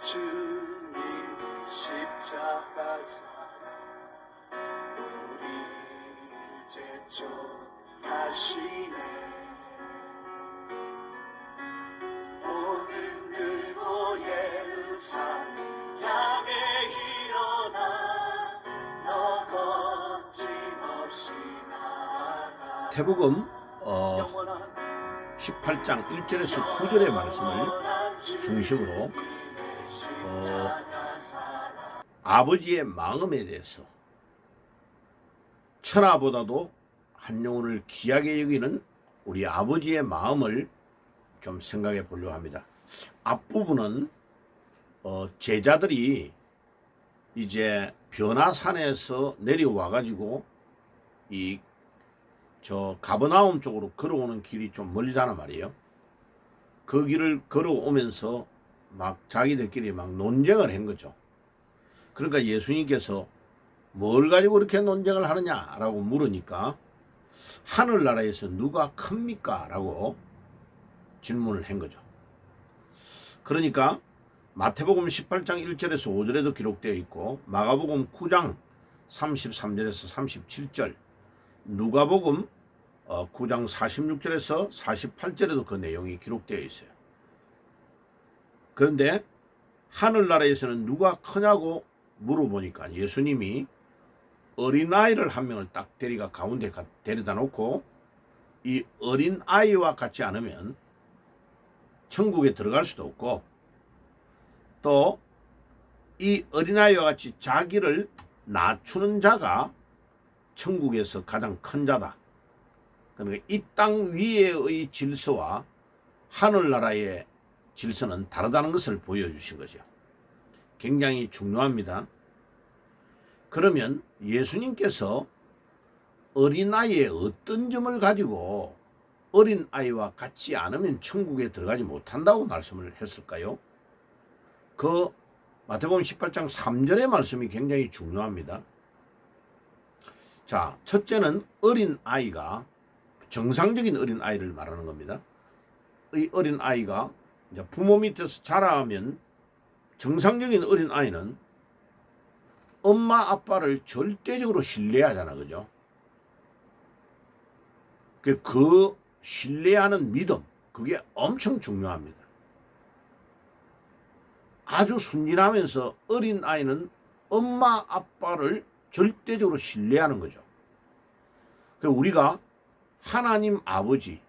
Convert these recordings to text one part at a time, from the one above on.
주님 십자가 사랑 우리 제촉하시네. 오늘 들고 예루살렘 향해 일어나 너 거침없이 나아가. 태복음 18장 1절에서 9절의 말씀을 중심으로 아버지의 마음에 대해서 천하보다도 한 영혼을 귀하게 여기는 우리 아버지의 마음을 좀 생각해 보려고 합니다. 앞부분은 제자들이 이제 변화산에서 내려와 가지고 가버나움 쪽으로 걸어오는 길이 좀 멀잖아 말이에요. 그 길을 걸어오면서 막 자기들끼리 막 논쟁을 한 거죠. 그러니까 예수님께서 뭘 가지고 그렇게 논쟁을 하느냐라고 물으니까 하늘나라에서 누가 큽니까? 라고 질문을 한 거죠. 그러니까 마태복음 18장 1절에서 5절에도 기록되어 있고 마가복음 9장 33절에서 37절, 누가복음 9장 46절에서 48절에도 그 내용이 기록되어 있어요. 그런데 하늘나라에서는 누가 크냐고 물어보니까 예수님이 어린아이를 한 명을 딱 가운데 데려다 놓고 이 어린아이와 같지 않으면 천국에 들어갈 수도 없고, 또 이 어린아이와 같이 자기를 낮추는 자가 천국에서 가장 큰 자다. 그러니까 이 땅 위에의 질서와 하늘나라의 질서는 다르다는 것을 보여주신 거죠. 굉장히 중요합니다. 그러면 예수님께서 어린아이의 어떤 점을 가지고 어린아이와 같지 않으면 천국에 들어가지 못한다고 말씀을 했을까요? 그 마태복음 18장 3절의 말씀이 굉장히 중요합니다. 자, 첫째는 어린아이가, 정상적인 어린아이를 말하는 겁니다. 이 어린아이가 이제 부모 밑에서 자라면 정상적인 어린아이는 엄마 아빠를 절대적으로 신뢰하잖아, 그죠? 그 신뢰하는 믿음, 그게 엄청 중요합니다. 아주 순진하면서 어린아이는 엄마 아빠를 절대적으로 신뢰하는 거죠. 우리가 하나님 아버지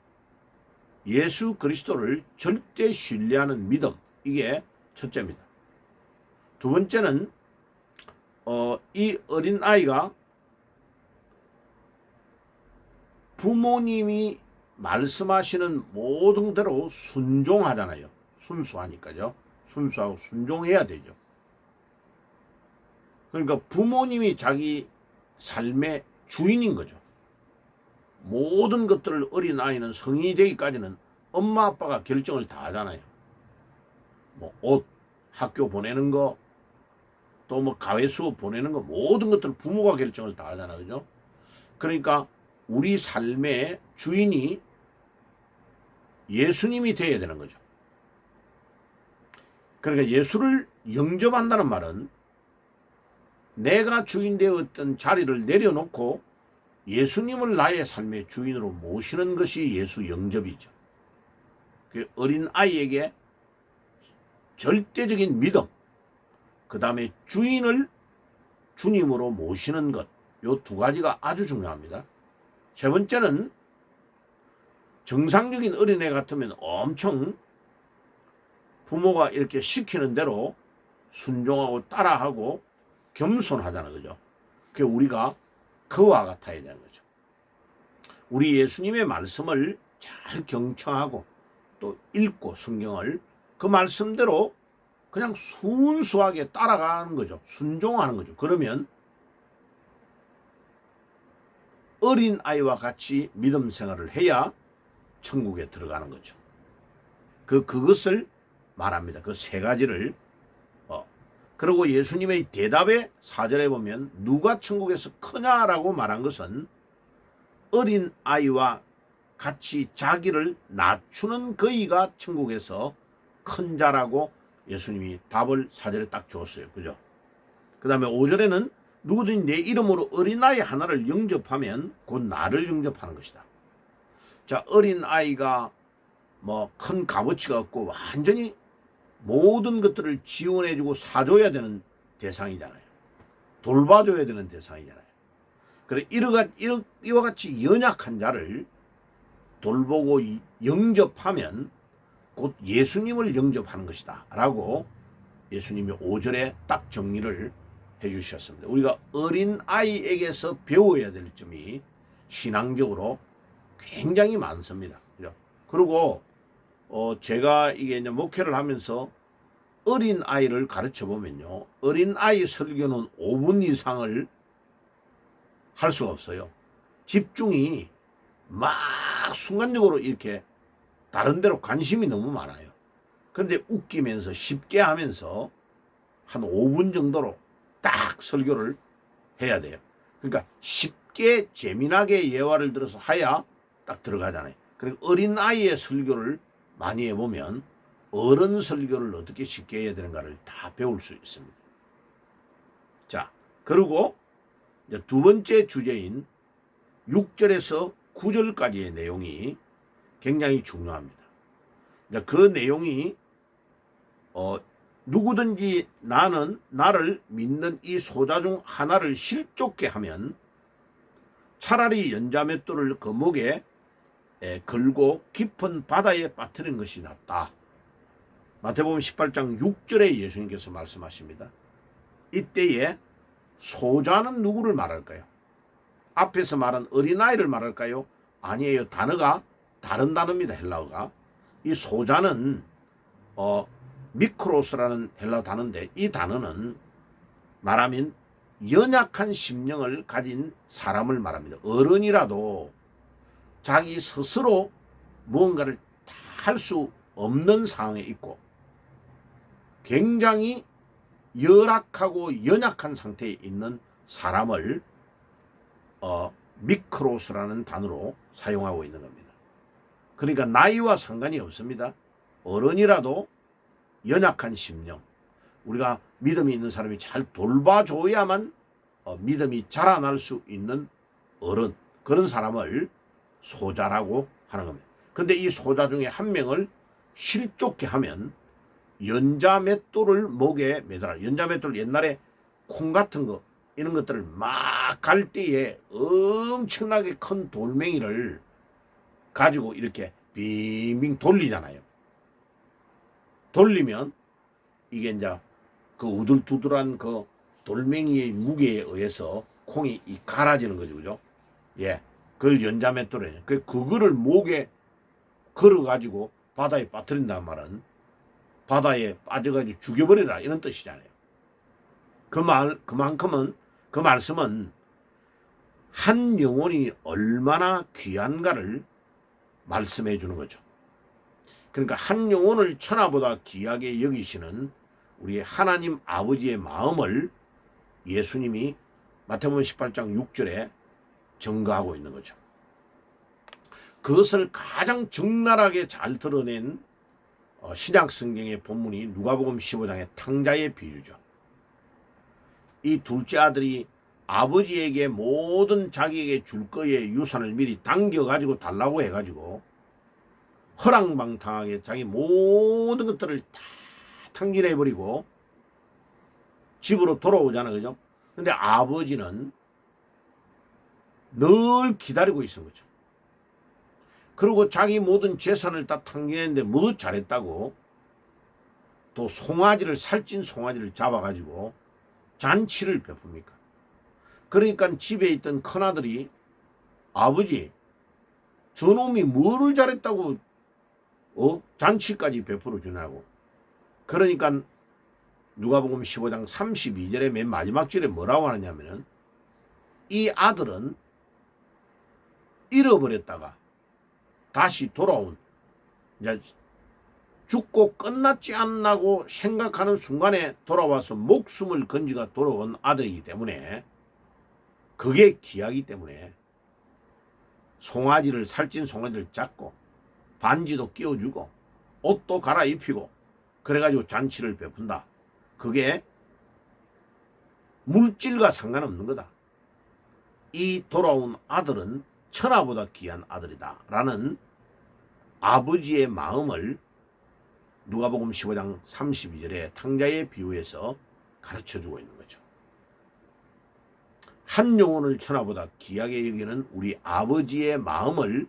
예수 그리스도를 절대 신뢰하는 믿음, 이게 첫째입니다. 두 번째는 이 어린아이가 부모님이 말씀하시는 모든 대로 순종하잖아요. 순수하니까요. 순수하고 순종해야 되죠. 그러니까 부모님이 자기 삶의 주인인 거죠. 모든 것들을 어린아이는 성인이 되기까지는 엄마 아빠가 결정을 다 하잖아요. 뭐 옷, 학교 보내는 거, 또 뭐 가외 수업 보내는 거, 모든 것들을 부모가 결정을 다 하잖아요. 그죠? 그러니까 우리 삶의 주인이 예수님이 되어야 되는 거죠. 그러니까 예수를 영접한다는 말은 내가 주인 되었던 자리를 내려놓고 예수님을 나의 삶의 주인으로 모시는 것이 예수 영접이죠. 그 어린아이에게 절대적인 믿음, 그 다음에 주인을 주님으로 모시는 것, 요 두 가지가 아주 중요합니다. 세 번째는 정상적인 어린애 같으면 엄청 부모가 이렇게 시키는 대로 순종하고 따라하고 겸손하잖아, 그죠? 그 우리가 그와 같아야 되는 거죠. 우리 예수님의 말씀을 잘 경청하고 또 읽고 성경을 그 말씀대로 그냥 순수하게 따라가는 거죠. 순종하는 거죠. 그러면 어린아이와 같이 믿음 생활을 해야 천국에 들어가는 거죠. 그것을 말합니다. 그 세 가지를. 그리고 예수님의 대답에 4절에 보면 누가 천국에서 크냐라고 말한 것은 어린아이와 같이 자기를 낮추는 그이가 천국에서 큰 자라고 예수님이 답을 4절에 딱 줬어요. 그죠? 그 다음에 5절에는 누구든지 내 이름으로 어린아이 하나를 영접하면 곧 나를 영접하는 것이다. 자, 어린아이가 뭐 큰 값어치가 없고 완전히 모든 것들을 지원해주고 사줘야 되는 대상이잖아요. 돌봐줘야 되는 대상이잖아요. 그래 이와 같이 연약한 자를 돌보고 영접하면 곧 예수님을 영접하는 것이다 라고 예수님이 5절에 딱 정리를 해주셨습니다. 우리가 어린아이에게서 배워야 될 점이 신앙적으로 굉장히 많습니다. 그리고 제가 이게 이제 목회를 하면서 어린아이를 가르쳐 보면요, 어린아이 설교는 5분 이상을 할 수가 없어요. 집중이 막 순간적으로 이렇게 다른 데로 관심이 너무 많아요. 그런데 웃기면서 쉽게 하면서 한 5분 정도로 딱 설교를 해야 돼요. 그러니까 쉽게 재미나게 예화를 들어서 해야 딱 들어가잖아요. 그리고 어린아이의 설교를 많이 해보면 어른 설교를 어떻게 쉽게 해야 되는가를 다 배울 수 있습니다. 자, 그리고 이제 두 번째 주제인 6절에서 9절까지의 내용이 굉장히 중요합니다. 그 내용이 누구든지 나를 믿는 이 소자 중 하나를 실족게 하면 차라리 연자맷돌을 그 목에 걸고 깊은 바다에 빠뜨리는 것이 낫다. 마태복음 18장 6절에 예수님께서 말씀하십니다. 이때에 소자는 누구를 말할까요? 앞에서 말한 어린아이를 말할까요? 아니에요. 단어가 다른 단어입니다. 헬라어가. 이 소자는 미크로스라는 헬라 단어인데, 이 단어는 말하면 연약한 심령을 가진 사람을 말합니다. 어른이라도 자기 스스로 무언가를 다 할 수 없는 상황에 있고 굉장히 열악하고 연약한 상태에 있는 사람을 미크로스라는 단어로 사용하고 있는 겁니다. 그러니까 나이와 상관이 없습니다. 어른이라도 연약한 심령, 우리가 믿음이 있는 사람이 잘 돌봐줘야만 믿음이 자라날 수 있는 어른, 그런 사람을 소자라고 하는 겁니다. 그런데 이 소자 중에 한 명을 실족게 하면 연자맷돌을 목에 매달아. 연자맷돌, 옛날에 콩 같은 거 이런 것들을 막 갈 때에 엄청나게 큰 돌멩이를 가지고 이렇게 빙빙 돌리잖아요. 돌리면 이게 이제 그 우둘두둘한 그 돌멩이의 무게에 의해서 콩이 갈아지는 거죠, 그죠? 예, 그걸 연자맷돌이에요. 그거를 목에 걸어가지고 바다에 빠뜨린다는 말은 바다에 빠져가지고 죽여버리라 이런 뜻이잖아요. 그만큼은 그 말씀은 한 영혼이 얼마나 귀한가를 말씀해 주는 거죠. 그러니까 한 영혼을 천하보다 귀하게 여기시는 우리 하나님 아버지의 마음을 예수님이 마태복음 18장 6절에 증거하고 있는 거죠. 그것을 가장 적나라하게 잘 드러낸 신약 성경의 본문이 누가복음 15장의 탕자의 비유죠. 이 둘째 아들이 아버지에게 모든 자기에게 줄 거의 유산을 미리 당겨가지고 달라고 해가지고 허랑방탕하게 자기 모든 것들을 다 탕진해버리고 집으로 돌아오잖아요. 그죠? 근데 아버지는 늘 기다리고 있은 거죠. 그리고 자기 모든 재산을 다 탕진했는데 뭐 잘했다고 또 살찐 송아지를 잡아가지고 잔치를 베풉니까? 그러니까 집에 있던 큰아들이 아버지, 저놈이 뭐를 잘했다고 잔치까지 베풀어 주냐고. 그러니까 누가복음 15장 32절의 맨 마지막 절에 뭐라고 하느냐면은 이 아들은 잃어버렸다가 다시 돌아온, 이제 죽고 끝났지 않나고 생각하는 순간에 돌아와서 목숨을 건지가 돌아온 아들이기 때문에, 그게 귀하기 때문에 살찐 송아지를 잡고 반지도 끼워주고 옷도 갈아입히고 그래가지고 잔치를 베푼다. 그게 물질과 상관없는 거다. 이 돌아온 아들은 천하보다 귀한 아들이다 라는 아버지의 마음을 누가복음 15장 32절에 탕자의 비유에서 가르쳐주고 있는 거죠. 한 영혼을 천하보다 귀하게 여기는 우리 아버지의 마음을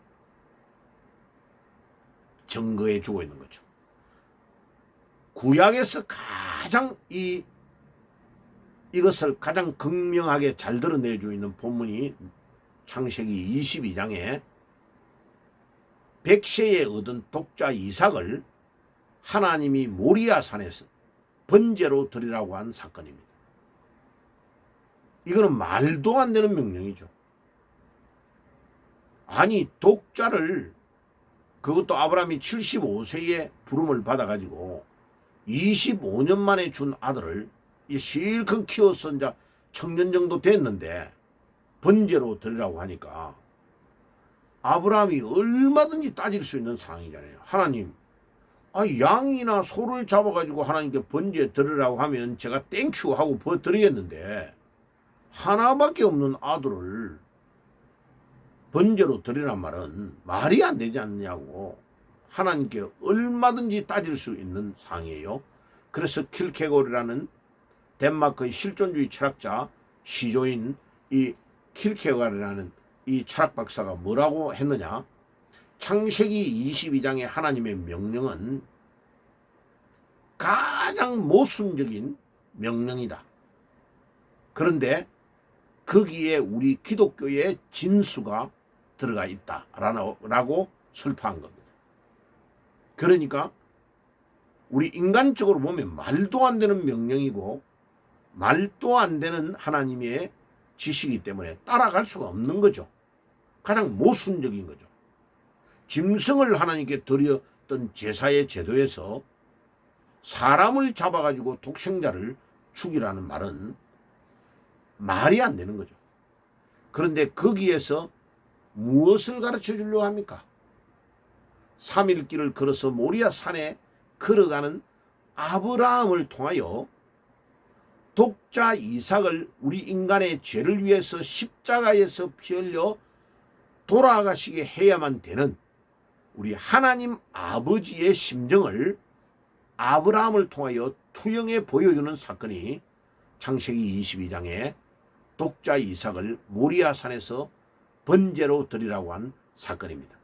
증거해 주고 있는 거죠. 구약에서 가장 이것을 가장 극명하게 잘 드러내주고 있는 본문이 창세기 22장에 백세에 얻은 독자 이삭을 하나님이 모리아 산에서 번제로 드리라고 한 사건입니다. 이거는 말도 안 되는 명령이죠. 아니 독자를, 그것도 아브라함이 75세에 부름을 받아가지고 25년 만에 준 아들을 실컷 키워서 이제 청년 정도 됐는데 번제로 드리라고 하니까 아브라함이 얼마든지 따질 수 있는 상황이잖아요. 하나님, 양이나 소를 잡아가지고 하나님께 번제 드리라고 하면 제가 땡큐 하고 드리겠는데 하나밖에 없는 아들을 번제로 드리란 말은 말이 안 되지 않냐고 하나님께 얼마든지 따질 수 있는 상황이에요. 그래서 킬케고르라는 덴마크의 실존주의 철학자 시조인 이 킬케고르라는 이 철학 박사가 뭐라고 했느냐? 창세기 22장의 하나님의 명령은 가장 모순적인 명령이다. 그런데 거기에 우리 기독교의 진수가 들어가 있다라고 설파한 겁니다. 그러니까 우리 인간적으로 보면 말도 안 되는 명령이고 말도 안 되는 하나님의 지시이기 때문에 따라갈 수가 없는 거죠. 가장 모순적인 거죠. 짐승을 하나님께 드렸던 제사의 제도에서 사람을 잡아가지고 독생자를 죽이라는 말은 말이 안 되는 거죠. 그런데 거기에서 무엇을 가르쳐 주려고 합니까? 3일 길을 걸어서 모리아 산에 걸어가는 아브라함을 통하여 독자 이삭을 우리 인간의 죄를 위해서 십자가에서 피 흘려 돌아가시게 해야만 되는 우리 하나님 아버지의 심정을 아브라함을 통하여 투영해 보여주는 사건이 창세기 22장에 독자 이삭을 모리아 산에서 번제로 드리라고 한 사건입니다.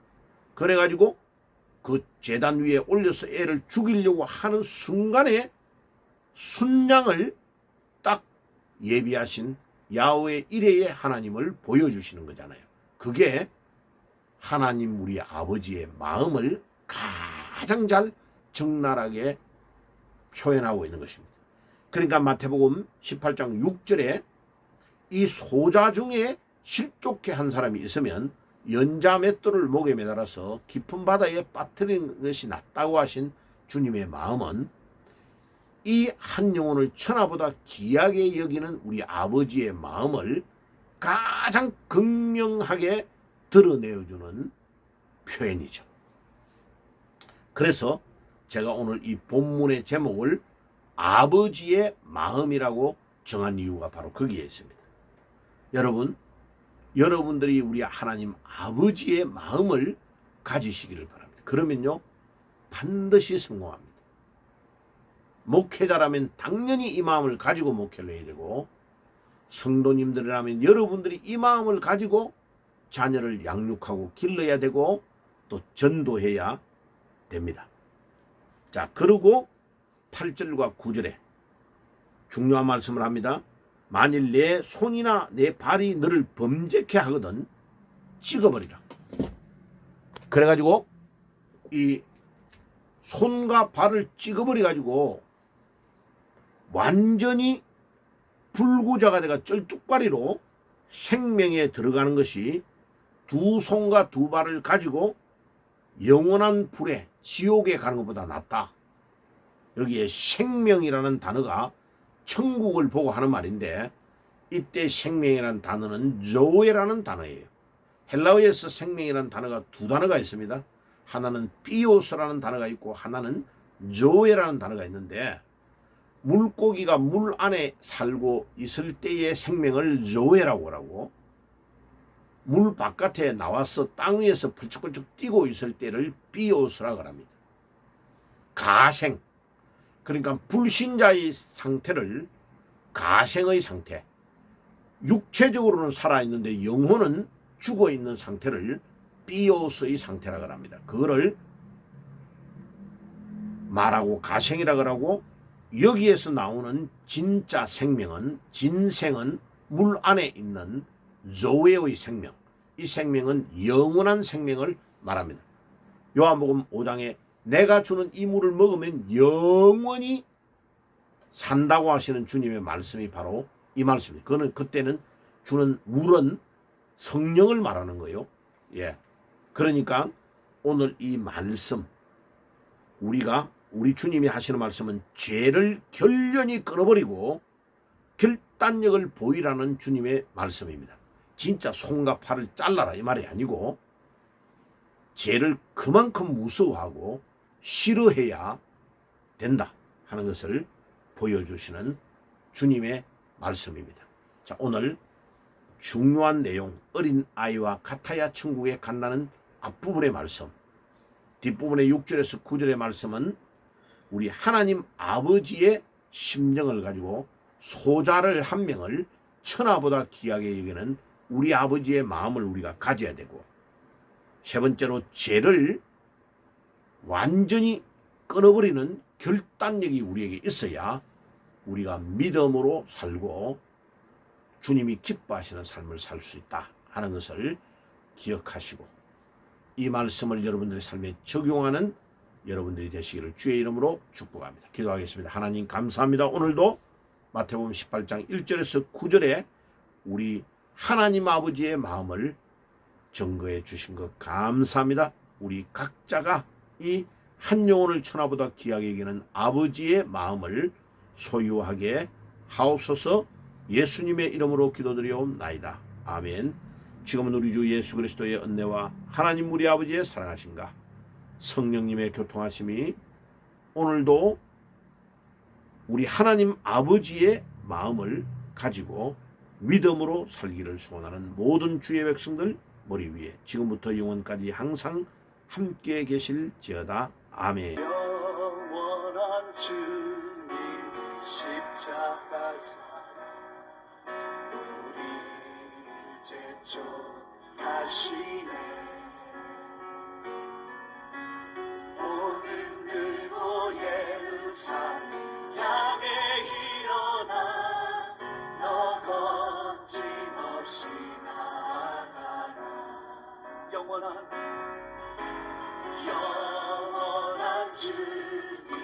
그래가지고 그 제단 위에 올려서 애를 죽이려고 하는 순간에 순양을 딱 예비하신 야훼 이레의 하나님을 보여주시는 거잖아요. 그게 하나님 우리 아버지의 마음을 가장 잘 적나라하게 표현하고 있는 것입니다. 그러니까 마태복음 18장 6절에 이 소자 중에 실족해 한 사람이 있으면 연자 맷돌을 목에 매달아서 깊은 바다에 빠뜨리는 것이 낫다고 하신 주님의 마음은 이 한 영혼을 천하보다 귀하게 여기는 우리 아버지의 마음을 가장 극명하게 드러내주는 표현이죠. 그래서 제가 오늘 이 본문의 제목을 아버지의 마음이라고 정한 이유가 바로 거기에 있습니다. 여러분들이 우리 하나님 아버지의 마음을 가지시기를 바랍니다. 그러면요 반드시 성공합니다. 목회자라면 당연히 이 마음을 가지고 목회를 해야 되고, 성도님들이라면 여러분들이 이 마음을 가지고 자녀를 양육하고 길러야 되고 또 전도해야 됩니다. 자, 그리고 8절과 9절에 중요한 말씀을 합니다. 만일 내 손이나 내 발이 너를 범죄케 하거든 찍어버리라. 그래가지고 이 손과 발을 찍어버려가지고 완전히 불구자가 돼가 쩔뚝발이로 생명에 들어가는 것이 두 손과 두 발을 가지고 영원한 불에 지옥에 가는 것보다 낫다. 여기에 생명이라는 단어가 천국을 보고 하는 말인데, 이때 생명이라는 단어는 조에라는 단어예요. 헬라어에서 생명이라는 단어가 두 단어가 있습니다. 하나는 비오스라는 단어가 있고 하나는 조에라는 단어가 있는데 물고기가 물 안에 살고 있을 때의 생명을 조에라고 하고 물 바깥에 나와서 땅 위에서 펄쩍펄쩍 뛰고 있을 때를 비오스라고 합니다. 가생, 그러니까 불신자의 상태를 가생의 상태, 육체적으로는 살아있는데 영혼은 죽어있는 상태를 비오스의 상태라고 합니다. 그거를 말하고 가생이라고 하고, 여기에서 나오는 진짜 생명은, 진생은 물 안에 있는 조에의 생명, 이 생명은 영원한 생명을 말합니다. 요한복음 5장에 내가 주는 이 물을 먹으면 영원히 산다고 하시는 주님의 말씀이 바로 이 말씀입니다. 그때는 주는 물은 성령을 말하는 거예요. 예. 그러니까 오늘 이 말씀, 우리 주님이 하시는 말씀은 죄를 결연히 끊어버리고 결단력을 보이라는 주님의 말씀입니다. 진짜 손과 팔을 잘라라 이 말이 아니고 죄를 그만큼 무서워하고 싫어해야 된다 하는 것을 보여주시는 주님의 말씀입니다. 자, 오늘 중요한 내용, 어린 아이와 같아야 천국에 간다는 앞부분의 말씀, 뒷부분의 6절에서 9절의 말씀은 우리 하나님 아버지의 심정을 가지고 소자를 한 명을 천하보다 귀하게 여기는 우리 아버지의 마음을 우리가 가져야 되고, 세 번째로 죄를 완전히 끊어버리는 결단력이 우리에게 있어야 우리가 믿음으로 살고 주님이 기뻐하시는 삶을 살 수 있다 하는 것을 기억하시고, 이 말씀을 여러분들의 삶에 적용하는 여러분들이 되시기를 주의 이름으로 축복합니다. 기도하겠습니다. 하나님 감사합니다. 오늘도 마태복음 18장 1절에서 9절에 우리 하나님 아버지의 마음을 증거해 주신 것 감사합니다. 우리 각자가 이 한 영혼을 천하보다 귀하게 여기는 아버지의 마음을 소유하게 하옵소서. 예수님의 이름으로 기도드리옵나이다. 아멘. 지금은 우리 주 예수 그리스도의 은혜와 하나님 우리 아버지의 사랑하심과 성령님의 교통하심이 오늘도 우리 하나님 아버지의 마음을 가지고 믿음으로 살기를 소원하는 모든 주의 백성들 머리 위에 지금부터 영원까지 항상 함께 계실지어다. 아멘. 영원한 주님 십자가 사랑 우리 죄 족하시네. 오늘 들고 예루살렘 향해 일어나 너 거침없이 나아가라. 영원한 주님의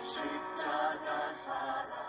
십자가 사랑